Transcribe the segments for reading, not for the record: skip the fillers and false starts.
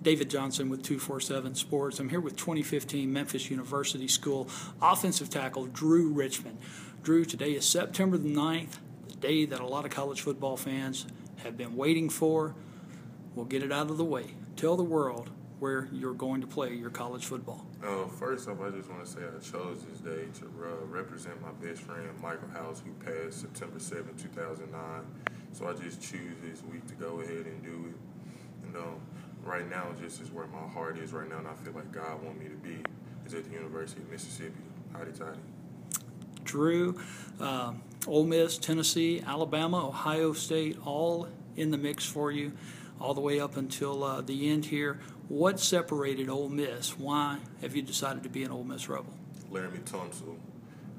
David Johnson with 247 Sports. I'm here with 2015 Memphis University School offensive tackle Drew Richmond. Drew, today is September the 9th, the day that a lot of college football fans have been waiting for. We'll get it out of the way. Tell the world where you're going to play your college football. First off, I just want to say I chose this day to represent my best friend, Michael House, who passed September 7, 2009. So I just choose this week to go ahead and do it. And right now, just is where my heart is right now, and I feel like God wants me to be, is at the University of Mississippi. Howdy tighty. Drew, Ole Miss, Tennessee, Alabama, Ohio State, all in the mix for you all the way up until the end here. What separated Ole Miss? Why have you decided to be an Ole Miss Rebel? Laramie Tunsil.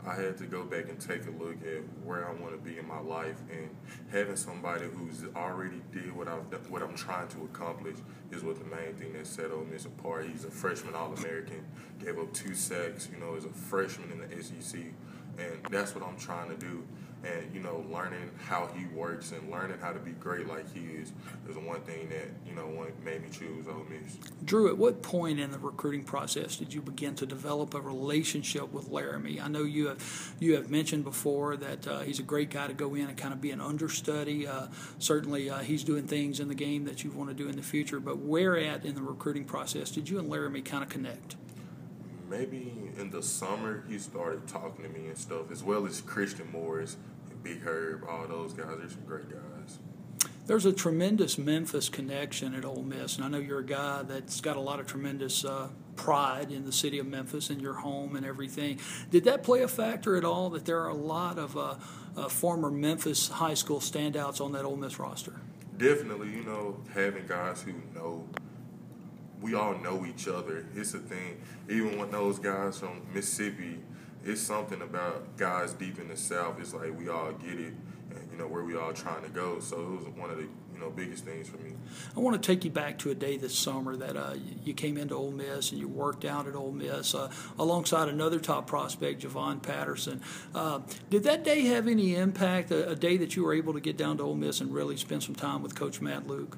I had to go back and take a look at where I want to be in my life, and having somebody who's already did what I'm trying to accomplish is what the main thing that set Ole Miss apart. He's a freshman All-American, gave up 2 sacks, as a freshman in the SEC, and that's what I'm trying to do. And, learning how he works and learning how to be great like he is one thing that, made me choose Ole Miss. Drew, at what point in the recruiting process did you begin to develop a relationship with Laramie? I know you have mentioned before that he's a great guy to go in and kind of be an understudy. Certainly he's doing things in the game that you want to do in the future. But where at in the recruiting process did you and Laramie kind of connect? Maybe in the summer he started talking to me and stuff, as well as Christian Morris and Big Herb, all those guys. They're some great guys. There's a tremendous Memphis connection at Ole Miss, and I know you're a guy that's got a lot of tremendous pride in the city of Memphis and your home and everything. Did that play a factor at all, that there are a lot of former Memphis high school standouts on that Ole Miss roster? Definitely, having guys who know. We all know each other. It's a thing. Even with those guys from Mississippi, it's something about guys deep in the South. It's like we all get it, and where we all trying to go. So it was one of the biggest things for me. I want to take you back to a day this summer that you came into Ole Miss and you worked out at Ole Miss alongside another top prospect, Javon Patterson. Did that day have any impact? A day that you were able to get down to Ole Miss and really spend some time with Coach Matt Luke?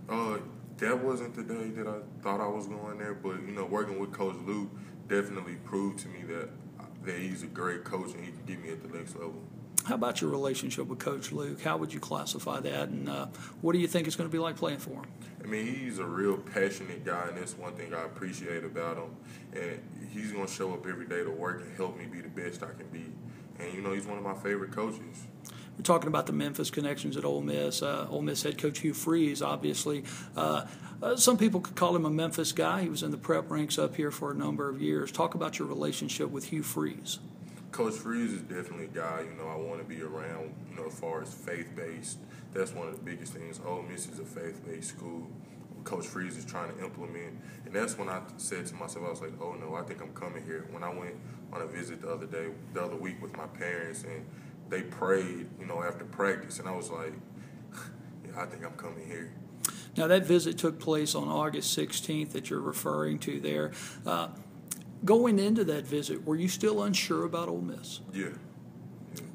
That wasn't the day that I thought I was going there, but working with Coach Luke definitely proved to me that he's a great coach and he can get me at the next level. How about your relationship with Coach Luke? How would you classify that, and what do you think it's going to be like playing for him? I mean, he's a real passionate guy, and that's one thing I appreciate about him. And he's going to show up every day to work and help me be the best I can be. And, he's one of my favorite coaches. We're talking about the Memphis connections at Ole Miss. Ole Miss head coach Hugh Freeze, obviously. Some people could call him a Memphis guy. He was in the prep ranks up here for a number of years. Talk about your relationship with Hugh Freeze. Coach Freeze is definitely a guy, I want to be around, as far as faith-based. That's one of the biggest things. Ole Miss is a faith-based school. Coach Freeze is trying to implement. And that's when I said to myself, I was like, oh, no, I think I'm coming here. When I went on a visit the other week with my parents, and they prayed, after practice, and I was like, yeah, I think I'm coming here. Now, that visit took place on August 16th that you're referring to there. Going into that visit, were you still unsure about Ole Miss? Yeah.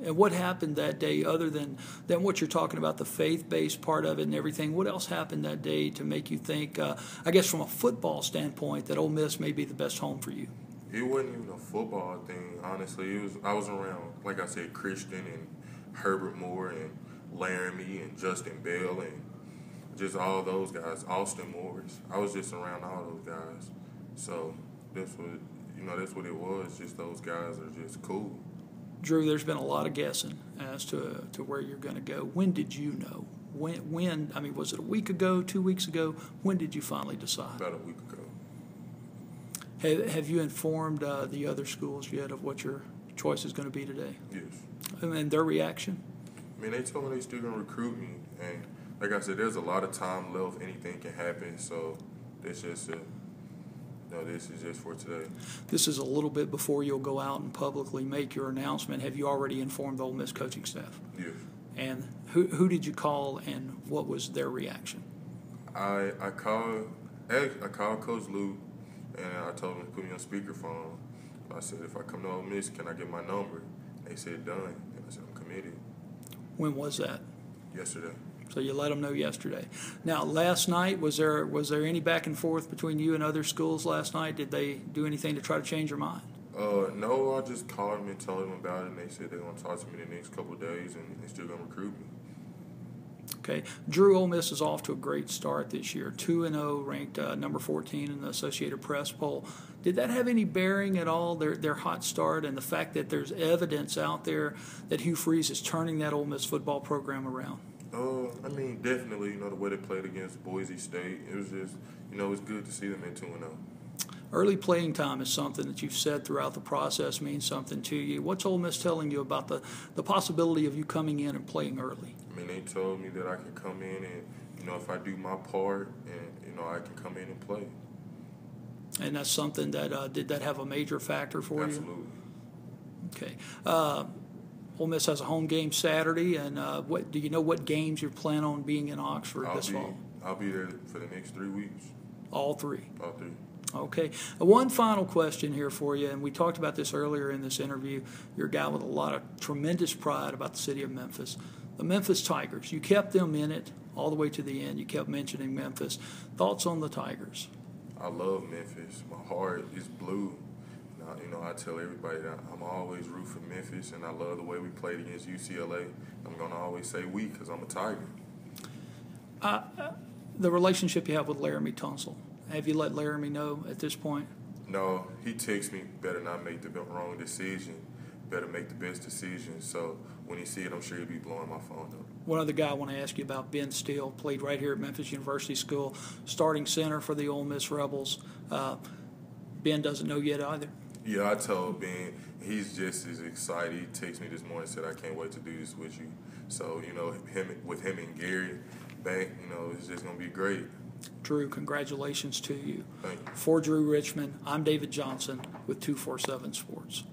And what happened that day, other than what you're talking about, the faith-based part of it and everything? What else happened that day to make you think, I guess from a football standpoint, that Ole Miss may be the best home for you? It wasn't even a football thing, honestly. I was around, like I said, Christian and Herbert Moore and Laramie and Justin Bell and just all those guys, Austin Morris. I was just around all those guys. So that's what it was. Just those guys are just cool. Drew, there's been a lot of guessing as to where you're going to go. When did you know? When? I mean, was it a week ago, 2 weeks ago? When did you finally decide? About a week ago. Have you informed the other schools yet of what your choice is going to be today? Yes. And their reaction? I mean, they told me they still going to recruit me. And like I said, there's a lot of time left. Anything can happen. So this is just for today. This is a little bit before you'll go out and publicly make your announcement. Have you already informed the Ole Miss coaching staff? Yes. And who did you call, and what was their reaction? I called Coach Luke, and I told him to put me on speakerphone. I said, if I come to Ole Miss, can I get my number? They said, done. And I said, I'm committed. When was that? Yesterday. So you let them know yesterday. Now, last night, was there any back and forth between you and other schools last night? Did they do anything to try to change your mind? No, I just called them and told them about it, and they said they're going to talk to me the next couple of days, and they're still going to recruit me. Okay. Drew, Ole Miss is off to a great start this year, 2-0, ranked number 14 in the Associated Press poll. Did that have any bearing at all, their hot start, and the fact that there's evidence out there that Hugh Freeze is turning that Ole Miss football program around? I mean, definitely, the way they played against Boise State, it was just, it's good to see them at 2-0. Early playing time is something that you've said throughout the process means something to you. What's Ole Miss telling you about the possibility of you coming in and playing early? I mean, they told me that I can come in and, if I do my part, and, I can come in and play. And that's something that, did that have a major factor for you? Absolutely. Okay. Ole Miss has a home game Saturday, and what do you know what games you plan on being in Oxford this fall? I'll be there for the next 3 weeks. All three? All three. Okay. One final question here for you, and we talked about this earlier in this interview. You're a guy with a lot of tremendous pride about the city of Memphis. The Memphis Tigers, you kept them in it all the way to the end. You kept mentioning Memphis. Thoughts on the Tigers? I love Memphis. My heart is blue. I tell everybody that I'm always root for Memphis, and I love the way we played against UCLA. I'm going to always say we because I'm a Tiger. The relationship you have with Laramie Tunsil, have you let Laramie know at this point? No, he texts me, better not make the wrong decision, better make the best decision. So when he see it, I'm sure he'll be blowing my phone up. One other guy I want to ask you about, Ben Steele, played right here at Memphis University School, starting center for the Ole Miss Rebels. Ben doesn't know yet either. Yeah, I told Ben, he's just as excited. He texted me this morning and said, I can't wait to do this with you. So, him and Gary back, it's just going to be great. Drew, congratulations to you. Thank you. For Drew Richmond, I'm David Johnson with 247 Sports.